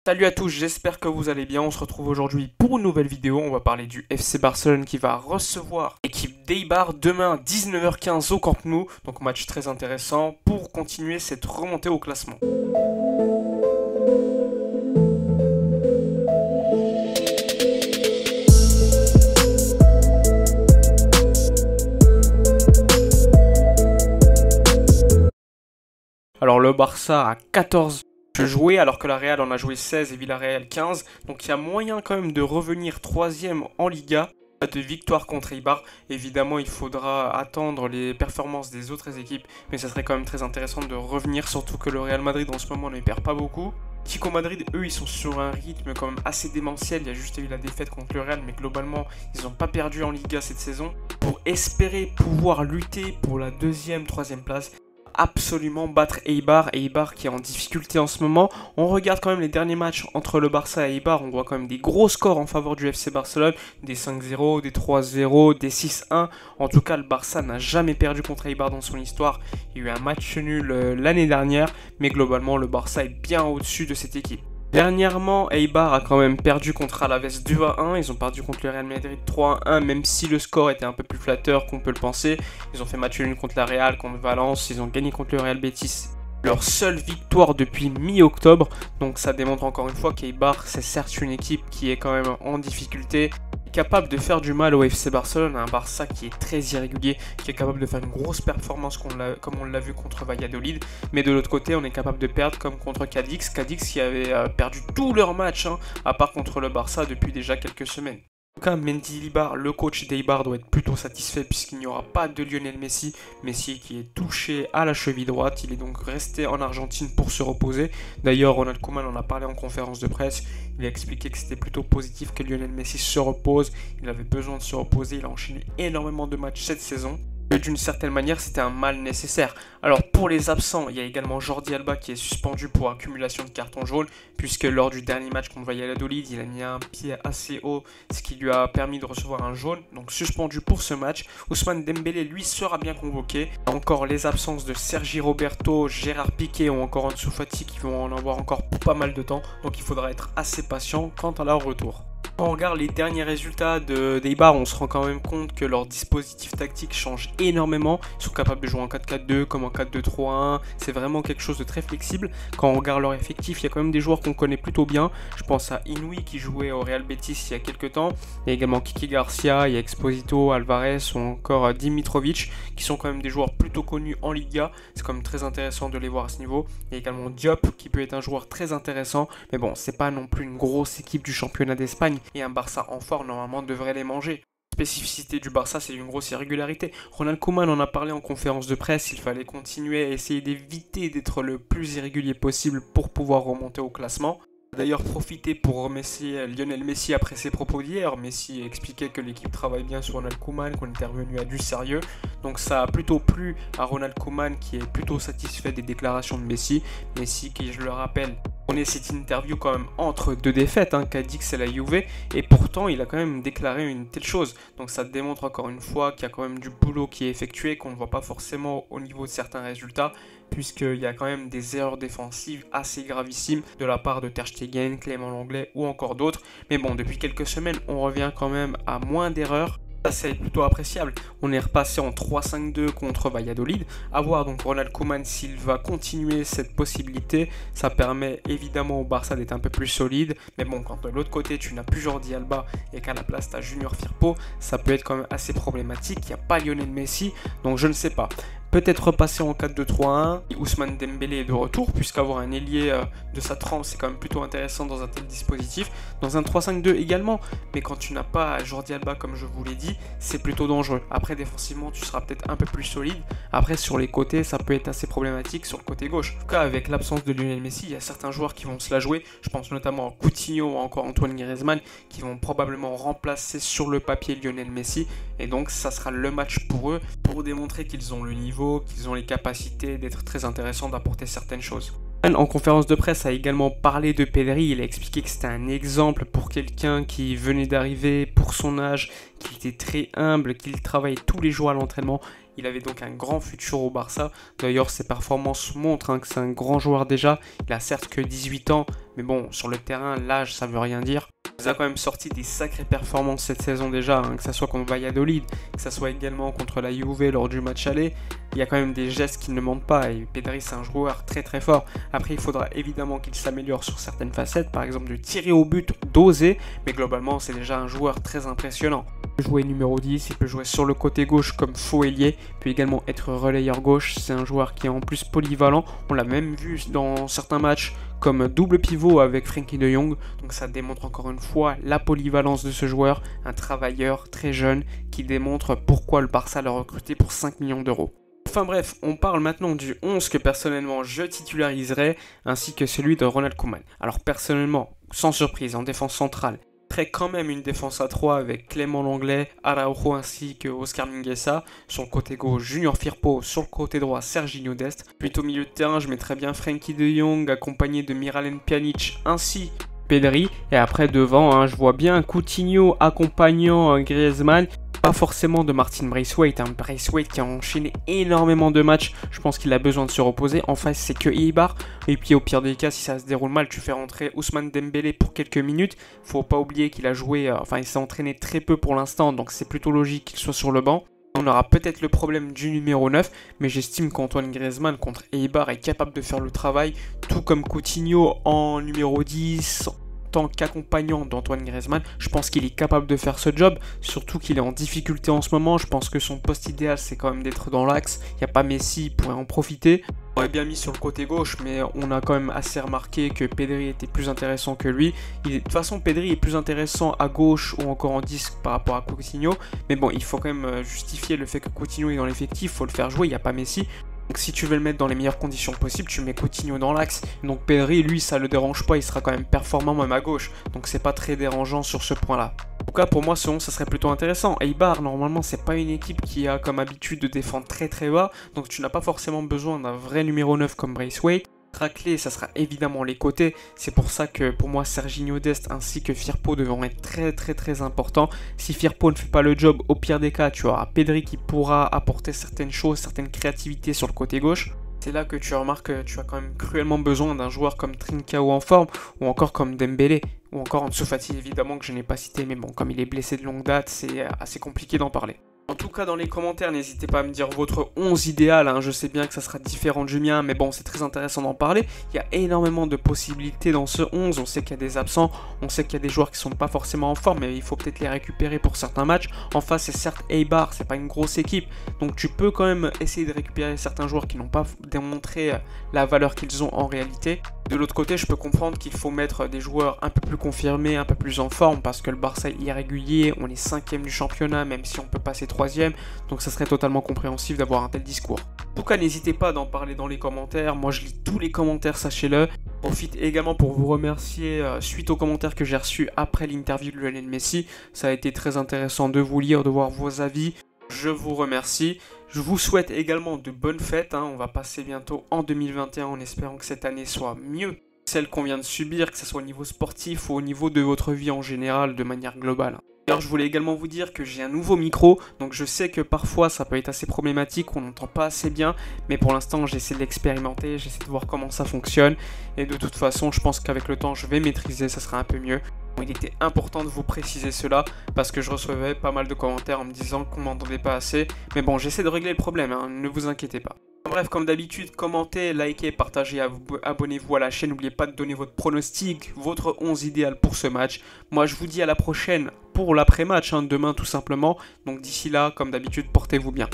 Salut à tous, j'espère que vous allez bien. On se retrouve aujourd'hui pour une nouvelle vidéo. On va parler du FC Barcelone qui va recevoir l'équipe d'Eibar demain 19h15 au Camp Nou. Donc match très intéressant pour continuer cette remontée au classement. Alors le Barça a 14 joués alors que la Real en a joué 16 et Villarreal 15. Donc il y a moyen quand même de revenir 3ème en Liga. De victoire contre Eibar. Évidemment, il faudra attendre les performances des autres équipes, mais ça serait quand même très intéressant de revenir, surtout que le Real Madrid en ce moment ne perd pas beaucoup. Tico Madrid, eux, ils sont sur un rythme quand même assez démentiel. Il y a juste eu la défaite contre le Real, mais globalement, ils n'ont pas perdu en Liga cette saison. Pour espérer pouvoir lutter pour la 2ème, 3ème place, absolument battre Eibar qui est en difficulté en ce moment. On regarde quand même les derniers matchs entre le Barça et Eibar, on voit quand même des gros scores en faveur du FC Barcelone, des 5-0, des 3-0, des 6-1. En tout cas, le Barça n'a jamais perdu contre Eibar dans son histoire. Il y a eu un match nul l'année dernière, mais globalement, le Barça est bien au-dessus de cette équipe. Dernièrement, Eibar a quand même perdu contre Alaves 2-1, ils ont perdu contre le Real Madrid 3-1, même si le score était un peu plus flatteur qu'on peut le penser. Ils ont fait match nul contre la Real, contre Valence, ils ont gagné contre le Real Betis. Leur seule victoire depuis mi-octobre, donc ça démontre encore une fois qu'Eibar, c'est certes une équipe qui est quand même en difficulté, capable de faire du mal au FC Barcelone, un Barça qui est très irrégulier, qui est capable de faire une grosse performance comme on l'a vu contre Valladolid, mais de l'autre côté on est capable de perdre comme contre Cadix qui avait perdu tous leurs matchs, à part contre le Barça depuis déjà quelques semaines. En tout cas, Mendilibar, le coach d'Eibar, doit être plutôt satisfait puisqu'il n'y aura pas de Lionel Messi. Messi qui est touché à la cheville droite, il est donc resté en Argentine pour se reposer. D'ailleurs, Ronald Koeman en a parlé en conférence de presse. Il a expliqué que c'était plutôt positif que Lionel Messi se repose. Il avait besoin de se reposer, il a enchaîné énormément de matchs cette saison. D'une certaine manière, c'était un mal nécessaire. Alors pour les absents, il y a également Jordi Alba qui est suspendu pour accumulation de cartons jaunes, puisque lors du dernier match contre Valladolid, il a mis un pied assez haut, ce qui lui a permis de recevoir un jaune, donc suspendu pour ce match. Ousmane Dembélé, lui, sera bien convoqué. Encore les absences de Sergi Roberto, Gérard Piqué ou encore Ansu Fati qui vont en avoir encore pour pas mal de temps, donc il faudra être assez patient quant à leur retour. Quand on regarde les derniers résultats d'Eibar, on se rend quand même compte que leur dispositif tactique change énormément. Ils sont capables de jouer en 4-4-2 comme en 4-2-3-1. C'est vraiment quelque chose de très flexible. Quand on regarde leur effectif, il y a quand même des joueurs qu'on connaît plutôt bien. Je pense à Inouï qui jouait au Real Betis il y a quelques temps. Il y a également Kiki Garcia, il y a Exposito, Alvarez ou encore Dimitrovic qui sont quand même des joueurs plutôt connus en Liga. C'est quand même très intéressant de les voir à ce niveau. Il y a également Diop qui peut être un joueur très intéressant. Mais bon, c'est pas non plus une grosse équipe du championnat d'Espagne. Et un Barça en forme, normalement, devrait les manger. La spécificité du Barça, c'est une grosse irrégularité. Ronald Koeman en a parlé en conférence de presse. Il fallait continuer à essayer d'éviter d'être le plus irrégulier possible pour pouvoir remonter au classement. D'ailleurs, profiter pour remercier Lionel Messi après ses propos d'hier. Messi expliquait que l'équipe travaille bien sur Ronald Koeman, qu'on était revenu à du sérieux. Donc ça a plutôt plu à Ronald Koeman qui est plutôt satisfait des déclarations de Messi. Messi qui, je le rappelle, on est cette interview quand même entre deux défaites, Cadix et la Juve, et pourtant il a quand même déclaré une telle chose. Donc ça démontre encore une fois qu'il y a quand même du boulot qui est effectué, qu'on ne voit pas forcément au niveau de certains résultats, puisqu'il y a quand même des erreurs défensives assez gravissimes de la part de Ter Stegen, Clément Lenglet ou encore d'autres. Mais bon, depuis quelques semaines, on revient quand même à moins d'erreurs. Ça, c'est plutôt appréciable. On est repassé en 3-5-2 contre Valladolid. À voir donc Ronald Koeman s'il va continuer cette possibilité. Ça permet évidemment au Barça d'être un peu plus solide. Mais bon, quand de l'autre côté tu n'as plus Jordi Alba et qu'à la place tu as Junior Firpo, ça peut être quand même assez problématique. Il n'y a pas Lionel Messi, donc je ne sais pas. Peut-être repasser en 4-2-3-1. Ousmane Dembélé est de retour, puisqu'avoir un ailier de sa trempe, c'est quand même plutôt intéressant dans un tel dispositif. Dans un 3-5-2 également, mais quand tu n'as pas Jordi Alba, comme je vous l'ai dit, c'est plutôt dangereux. Après, défensivement, tu seras peut-être un peu plus solide. Après, sur les côtés, ça peut être assez problématique sur le côté gauche. En tout cas, avec l'absence de Lionel Messi, il y a certains joueurs qui vont se la jouer. Je pense notamment à Coutinho ou encore Antoine Griezmann, qui vont probablement remplacer sur le papier Lionel Messi. Et donc, ça sera le match pour eux, pour démontrer qu'ils ont le niveau, qu'ils ont les capacités d'être très intéressants, d'apporter certaines choses. En conférence de presse a également parlé de Pedri. Il a expliqué que c'était un exemple pour quelqu'un qui venait d'arriver pour son âge, qu'il était très humble, qu'il travaillait tous les jours à l'entraînement Il avait donc un grand futur au Barça. D'ailleurs, ses performances montrent que c'est un grand joueur déjà. Il a certes que 18 ans, mais bon, sur le terrain, l'âge, ça veut rien dire. Il a quand même sorti des sacrées performances cette saison déjà, que ce soit contre Valladolid, que ce soit également contre la Juve lors du match aller. Il y a quand même des gestes qui ne mentent pas et Pedri c'est un joueur très très fort. Après il faudra évidemment qu'il s'améliore sur certaines facettes, par exemple de tirer au but, d'oser, mais globalement c'est déjà un joueur très impressionnant. Il peut jouer numéro 10, il peut jouer sur le côté gauche comme faux ailier, il peut également être relayeur gauche, c'est un joueur qui est en plus polyvalent, on l'a même vu dans certains matchs comme double pivot avec Frenkie de Jong, donc ça démontre encore une fois la polyvalence de ce joueur, un travailleur très jeune qui démontre pourquoi le Barça l'a recruté pour 5 millions d'euros. Enfin bref, on parle maintenant du 11 que personnellement je titulariserai, ainsi que celui de Ronald Koeman. Alors personnellement, sans surprise, en défense centrale, très quand même une défense à 3 avec Clément Lenglet, Araujo ainsi que Oscar Mingueza. Sur le côté gauche, Junior Firpo, sur le côté droit, Serginho Dest. Puis au milieu de terrain, je mettrais bien Frenkie de Jong accompagné de Miralem Pjanic ainsi Pedri. Et après devant, je vois bien Coutinho accompagnant Griezmann. Pas forcément de Martin Braithwaite, Braithwaite qui a enchaîné énormément de matchs, je pense qu'il a besoin de se reposer. En face c'est que Eibar, et puis au pire des cas si ça se déroule mal tu fais rentrer Ousmane Dembélé pour quelques minutes. Faut pas oublier qu'il a joué, il s'est entraîné très peu pour l'instant, donc c'est plutôt logique qu'il soit sur le banc. On aura peut-être le problème du numéro 9, mais j'estime qu'Antoine Griezmann contre Eibar est capable de faire le travail, tout comme Coutinho en numéro 10, tant qu'accompagnant d'Antoine Griezmann, je pense qu'il est capable de faire ce job, surtout qu'il est en difficulté en ce moment. Je pense que son poste idéal c'est quand même d'être dans l'axe, il n'y a pas Messi, il pourrait en profiter. On aurait bien mis sur le côté gauche, mais on a quand même assez remarqué que Pedri était plus intéressant que lui. De toute façon, Pedri est plus intéressant à gauche ou encore en 10 par rapport à Coutinho, mais bon, il faut quand même justifier le fait que Coutinho est dans l'effectif, il faut le faire jouer, il n'y a pas Messi. Donc si tu veux le mettre dans les meilleures conditions possibles, tu mets Coutinho dans l'axe. Donc Pedri, lui, ça le dérange pas, il sera quand même performant même à gauche. Donc c'est pas très dérangeant sur ce point-là. En tout cas, pour moi, ce 11, ça serait plutôt intéressant. Eibar, normalement, c'est pas une équipe qui a comme habitude de défendre très très bas. Donc tu n'as pas forcément besoin d'un vrai numéro 9 comme Braithwaite. Raclé, ça sera évidemment les côtés. C'est pour ça que pour moi Serginho Dest ainsi que Firpo devront être très importants. Si Firpo ne fait pas le job, au pire des cas, tu auras Pedri qui pourra apporter certaines choses, certaines créativités sur le côté gauche. C'est là que tu remarques que tu as quand même cruellement besoin d'un joueur comme Trincao en forme, ou encore comme Dembélé, ou encore Ansu Fati évidemment que je n'ai pas cité, mais bon, comme il est blessé de longue date, c'est assez compliqué d'en parler. En tout cas, dans les commentaires, n'hésitez pas à me dire votre 11 idéal. Je sais bien que ça sera différent du mien, mais bon, c'est très intéressant d'en parler. Il y a énormément de possibilités dans ce 11. On sait qu'il y a des absents, on sait qu'il y a des joueurs qui sont pas forcément en forme, mais il faut peut-être les récupérer pour certains matchs. En face, c'est certes Eibar, c'est pas une grosse équipe, donc tu peux quand même essayer de récupérer certains joueurs qui n'ont pas démontré la valeur qu'ils ont en réalité. De l'autre côté, je peux comprendre qu'il faut mettre des joueurs un peu plus confirmés, un peu plus en forme, parce que le Barça est irrégulier, on est 5e du championnat, même si on peut passer 3e, donc ça serait totalement compréhensif d'avoir un tel discours. En tout cas, n'hésitez pas d'en parler dans les commentaires, moi je lis tous les commentaires, sachez-le. Profite également pour vous remercier suite aux commentaires que j'ai reçus après l'interview de Lionel Messi. Ça a été très intéressant de vous lire, de voir vos avis. Je vous remercie. Je vous souhaite également de bonnes fêtes. On va passer bientôt en 2021 en espérant que cette année soit mieux que celle qu'on vient de subir, que ce soit au niveau sportif ou au niveau de votre vie en général de manière globale. D'ailleurs, je voulais également vous dire que j'ai un nouveau micro, donc je sais que parfois ça peut être assez problématique, on n'entend pas assez bien, mais pour l'instant j'essaie de l'expérimenter, j'essaie de voir comment ça fonctionne, et de toute façon je pense qu'avec le temps je vais maîtriser, ça sera un peu mieux. Il était important de vous préciser cela, parce que je recevais pas mal de commentaires en me disant qu'on m'entendait pas assez, mais bon j'essaie de régler le problème, ne vous inquiétez pas. Bref, comme d'habitude, commentez, likez, partagez, abonnez-vous à la chaîne. N'oubliez pas de donner votre pronostic, votre 11 idéal pour ce match. Moi, je vous dis à la prochaine pour l'après-match, demain tout simplement. Donc d'ici là, comme d'habitude, portez-vous bien.